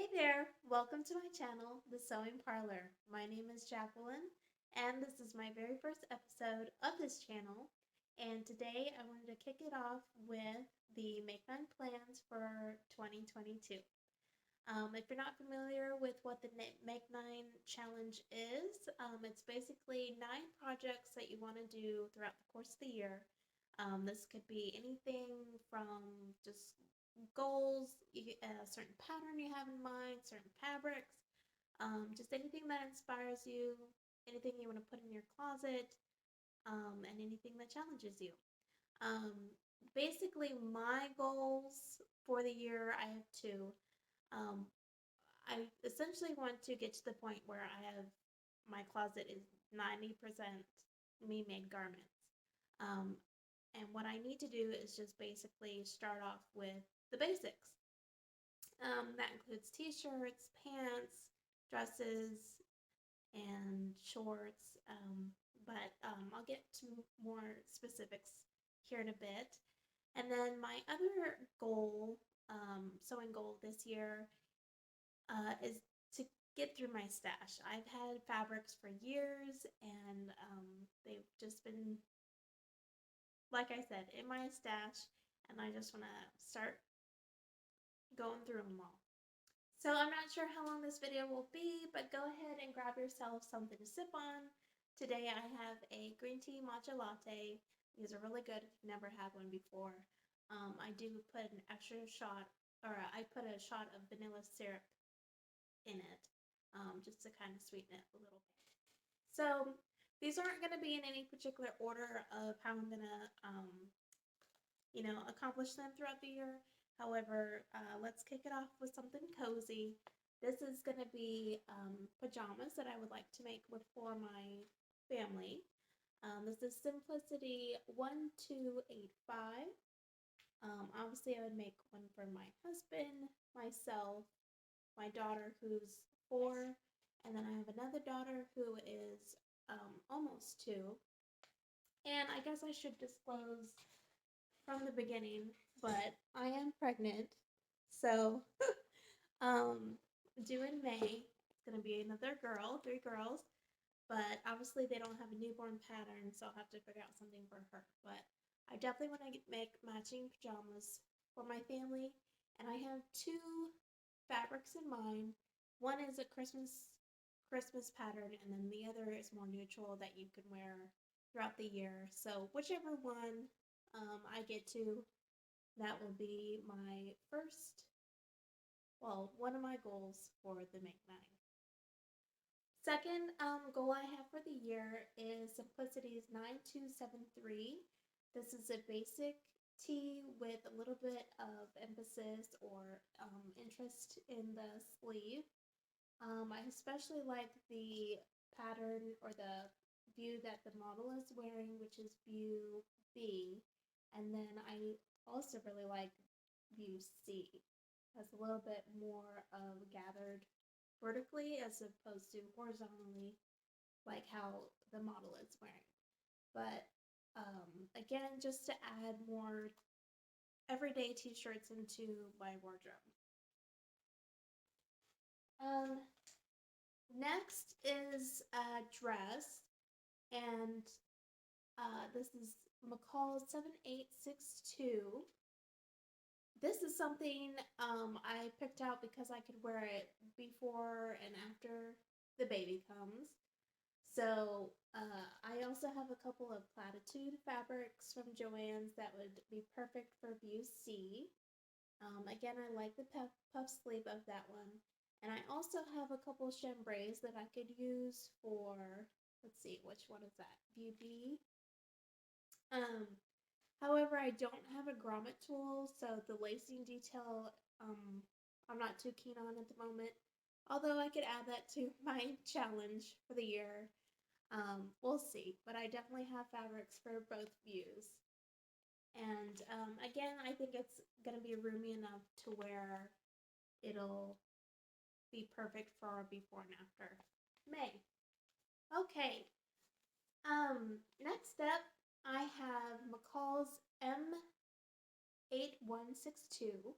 Hey there, welcome to my channel, The Sewing Parlor. My name is Jacqueline, and this is my very first episode of this channel. And today I wanted to kick it off with the Make 9 plans for 2022. If you're not familiar with what the Make 9 challenge is, it's basically 9 projects that you want to do throughout the course of the year. This could be anything from just goals, a certain pattern you have in mind, certain fabrics, just anything that inspires you, anything you want to put in your closet, and anything that challenges you. Basically, my goals for the year, I have two. Um, I essentially want to get to the point where I have my closet is 90% me-made garments. Um, and what I need to do is just basically start off with the basics. That includes t-shirts, pants, dresses, and shorts. But I'll get to more specifics here in a bit. And then my other goal, sewing goal this year, is to get through my stash. I've had fabrics for years, and they've just been, like I said, in my stash, and I just want to start going through them all. So I'm not sure how long this video will be, but go ahead and grab yourself something to sip on. Today I have a green tea matcha latte. These are really good if you've never had one before. I do put an extra shot, or I put a shot of vanilla syrup in it, just to kind of sweeten it a little bit. So these aren't going to be in any particular order of how I'm going to, accomplish them throughout the year. However, let's kick it off with something cozy. This is going to be pajamas that I would like to make for my family. This is Simplicity 1285. Obviously, I would make one for my husband, myself, my daughter who's 4, and then I have another daughter who is almost 2. And I guess I should disclose from the beginning, but I am pregnant, so due in May. It's gonna be another girl, 3 girls, but obviously they don't have a newborn pattern, so I'll have to figure out something for her. But I definitely want to make matching pajamas for my family, and I have 2 fabrics in mind. One is a Christmas pattern, and then the other is more neutral that you can wear throughout the year. So whichever one I get to, that will be my first, well, one of my goals for the Make 9. Second goal I have for the year is Simplicity's 9273. This is a basic tee with a little bit of emphasis or interest in the sleeve. I especially like the pattern or the view that the model is wearing, which is view B. And then I also really like view C. Has a little bit more of gathered vertically as opposed to horizontally, like how the model is wearing. But again, just to add more everyday t-shirts into my wardrobe. Next is a dress, and this is McCall 7862. This is something I picked out because I could wear it before and after the baby comes. So I also have a couple of platitude fabrics from Joann's that would be perfect for view C. Again, I like the puff sleeve of that one. And I also have a couple chambrays that I could use for, let's see, which one is that? View B. However, I don't have a grommet tool, so the lacing detail I'm not too keen on at the moment. Although I could add that to my challenge for the year. We'll see, but I definitely have fabrics for both views. And again, I think it's going to be roomy enough to where it'll be perfect for before and after May. Okay. Next up, I have McCall's M8162,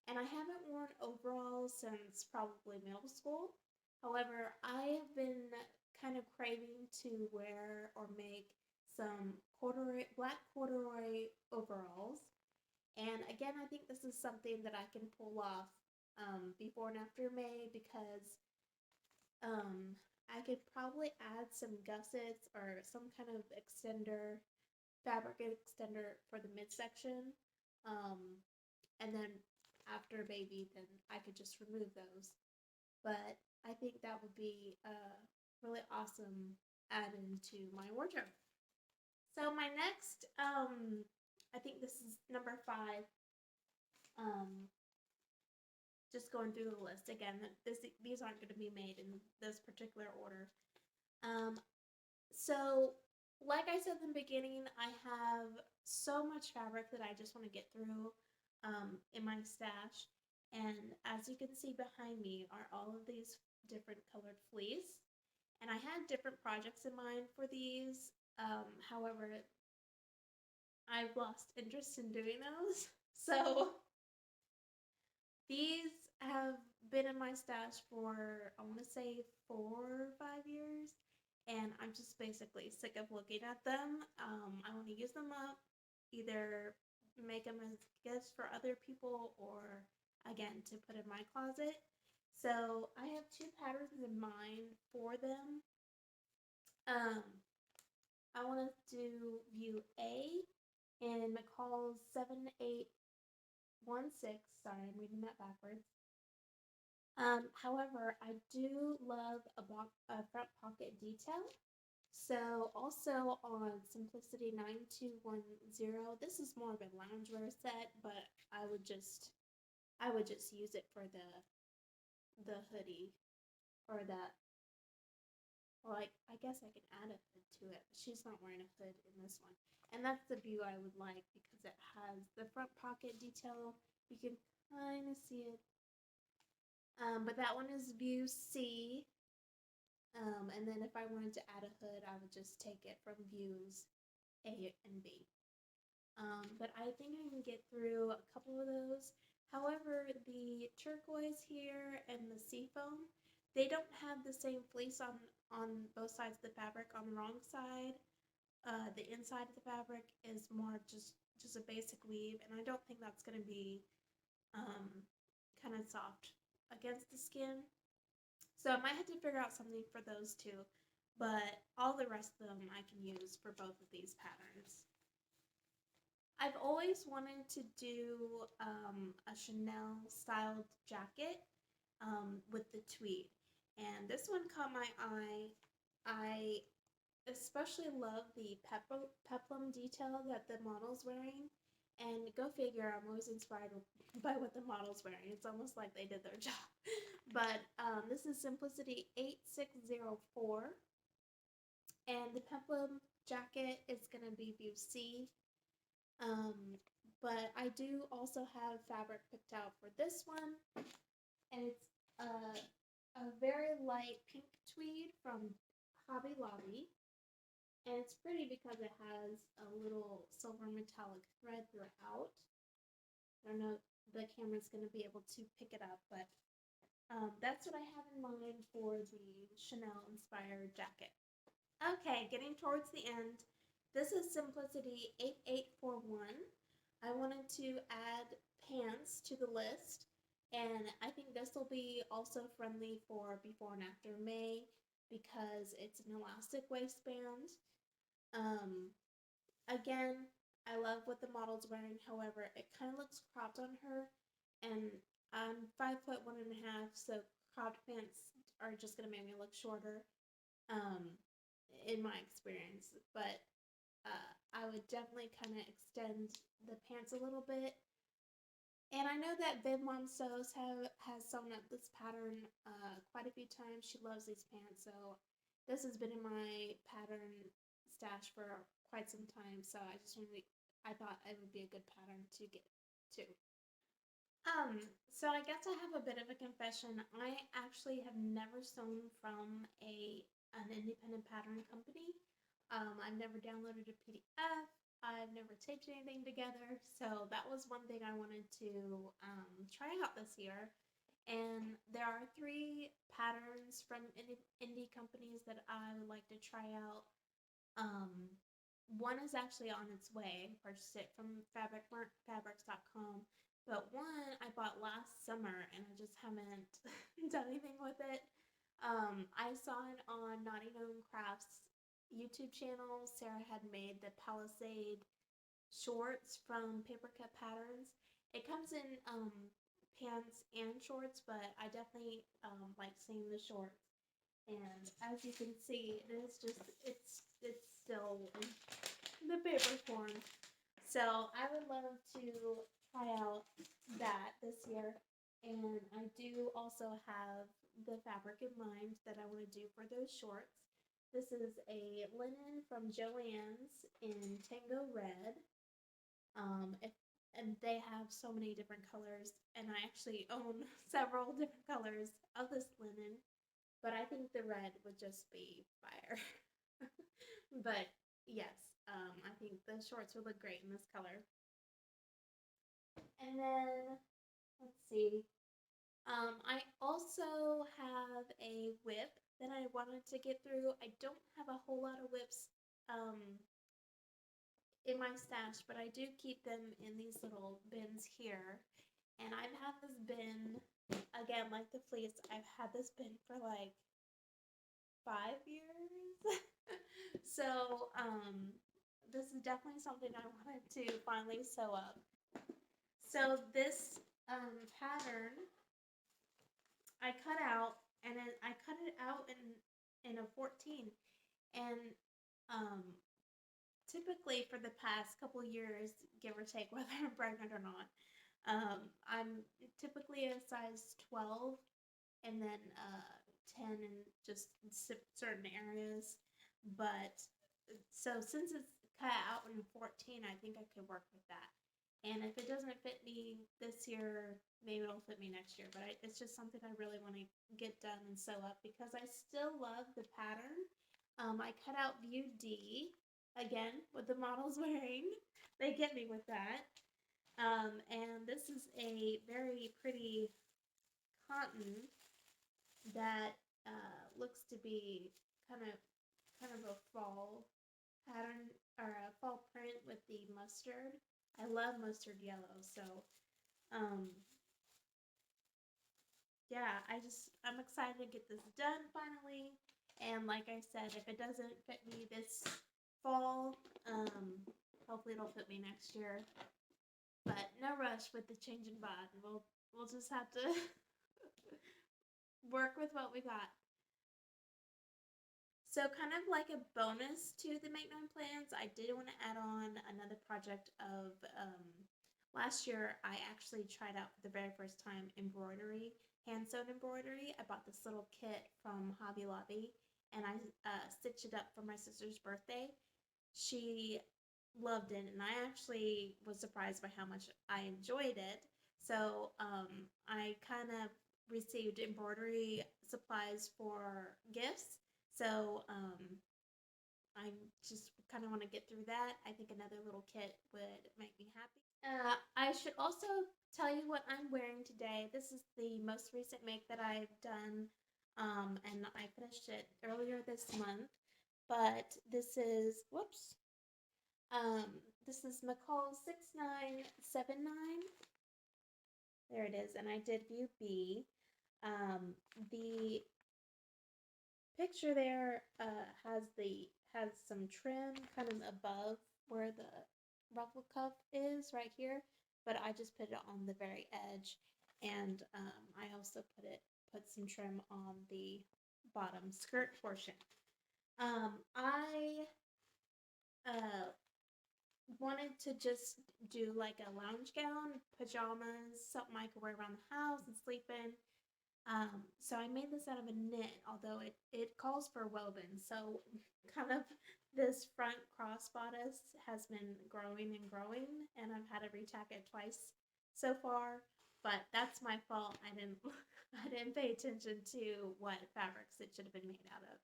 and I haven't worn overalls since probably middle school. However, I have been kind of craving to wear or make some black corduroy overalls. And again, I think this is something that I can pull off before and after May because I could probably add some gussets or some kind of extender, fabric extender for the midsection. Um, and then after baby, then I could just remove those. But I think that would be a really awesome add into my wardrobe. So my next, I think this is number 5. Um, just going through the list again. These aren't going to be made in this particular order. Um, so like I said in the beginning, I have so much fabric that I just want to get through in my stash. And as you can see behind me are all of these different colored fleece. And I had different projects in mind for these. However, I've lost interest in doing those. So these have been in my stash for, I want to say, 4 or 5 years. And I'm just basically sick of looking at them. I want to use them up, either make them as gifts for other people or, again, to put in my closet. So I have 2 patterns in mind for them. I want to do view A in McCall's 7816. Sorry, I'm reading that backwards. However, I do love a front pocket detail. So also on Simplicity 9210, this is more of a loungewear set, but I would just use it for the hoodie or that. Well, I guess I can add a hood to it, but she's not wearing a hood in this one. And that's the view I would like because it has the front pocket detail. You can kind of see it. But that one is view C. And then if I wanted to add a hood, I would just take it from views A and B. But I think I can get through a couple of those. However, the turquoise here and the seafoam, they don't have the same fleece on both sides of the fabric. On the wrong side, the inside of the fabric is more just a basic weave, and I don't think that's going to be kind of soft against the skin. So I might have to figure out something for those two, but all the rest of them I can use for both of these patterns. I've always wanted to do a Chanel styled jacket with the tweed, and this one caught my eye. I especially love the peplum detail that the model's wearing, and go figure, I'm always inspired by what the model's wearing. It's almost like they did their job. But this is Simplicity 8604, and the peplum jacket is going to be view C. But I do also have fabric picked out for this one, and it's a very light pink tweed from Hobby Lobby, and it's pretty because it has a little silver metallic thread throughout. I don't know if the camera's going to be able to pick it up, but that's what I have in mind for the Chanel inspired jacket. Okay, getting towards the end. This is Simplicity 8841. I wanted to add pants to the list, and I think this will be also friendly for before and after May because it's an elastic waistband. Again, I love what the model's wearing. However, it kind of looks cropped on her, and I'm 5'1.5", so cropped pants are just gonna make me look shorter, in my experience. But I would definitely kind of extend the pants a little bit. And I know that Vivmom Sews has sewn up this pattern quite a few times. She loves these pants, so this has been in my pattern stash for quite some time. So I thought it would be a good pattern to get to. So I guess I have a bit of a confession. I actually have never sewn from an independent pattern company. I've never downloaded a PDF I've never taped anything together, so that was one thing I wanted to try out this year. And there are three patterns from indie companies that I would like to try out. Um, One is actually on its way. I purchased it from fabrics.com. But one I bought last summer and I just haven't done anything with it. I saw it on KnottyGnome Crafts YouTube channel. Sarah had made the Palisade shorts from Papercut Patterns. It comes in pants and shorts, but I definitely like seeing the shorts. And as you can see, it is just it's still in the paper form. So I would love to try out that this year. And I do also have the fabric in mind that I want to do for those shorts. This is a linen from Joann's in Tango Red. If and they have so many different colors, and I actually own several different colors of this linen, but I think the red would just be fire. But yes, I think the shorts would look great in this color. And then let's see. I also have a whip that I wanted to get through. I don't have a whole lot of whips in my stash, but I do keep them in these little bins here. And I've had this bin, again, like the fleece, I've had this bin for like 5 years. So, this is definitely something I wanted to finally sew up. So this pattern I cut out, and then I cut it out in a 14, and um, typically for the past couple years, give or take, whether I'm pregnant or not, I'm typically a size 12, and then 10 in just certain areas. But so since it's cut out in 14, I think I could work with that. And if it doesn't fit me this year, maybe it'll fit me next year. But it's just something I really want to get done and sew up because I still love the pattern. I cut out view D again with the models wearing. They get me with that. And this is a very pretty cotton that looks to be kind of a fall pattern or a fall print with the mustard. I love mustard yellow, so um, yeah, I'm excited to get this done finally. And like I said, if it doesn't fit me this fall, hopefully it'll fit me next year. But no rush with the change in bod. We'll just have to work with what we got. So kind of like a bonus to the Make Known plans, I did want to add on another project of last year I actually tried out for the very first time embroidery, hand sewn embroidery. I bought this little kit from Hobby Lobby and I stitched it up for my sister's birthday. She loved it and I actually was surprised by how much I enjoyed it. So I kind of received embroidery supplies for gifts. So I just kind of want to get through that. I think another little kit would make me happy. I should also tell you what I'm wearing today. This is the most recent make that I've done, and I finished it earlier this month. But this is, whoops, this is McCall 6979. There it is, and I did view B. The picture there has some trim kind of above where the ruffle cuff is right here, but I just put it on the very edge, and I also put some trim on the bottom skirt portion. I wanted to just do like a lounge gown, pajamas, something I could wear around the house and sleep in. So I made this out of a knit, although it calls for woven. So kind of this front cross bodice has been growing and growing, and I've had to retack it twice so far. But that's my fault. I didn't pay attention to what fabrics it should have been made out of.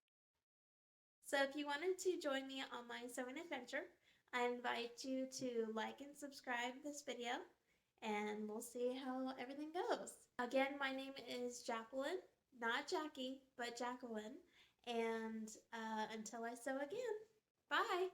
So if you wanted to join me on my sewing adventure, I invite you to like and subscribe this video, and we'll see how everything goes. Again, my name is Jacqueline, not Jackie, but Jacqueline, and until I sew again, bye!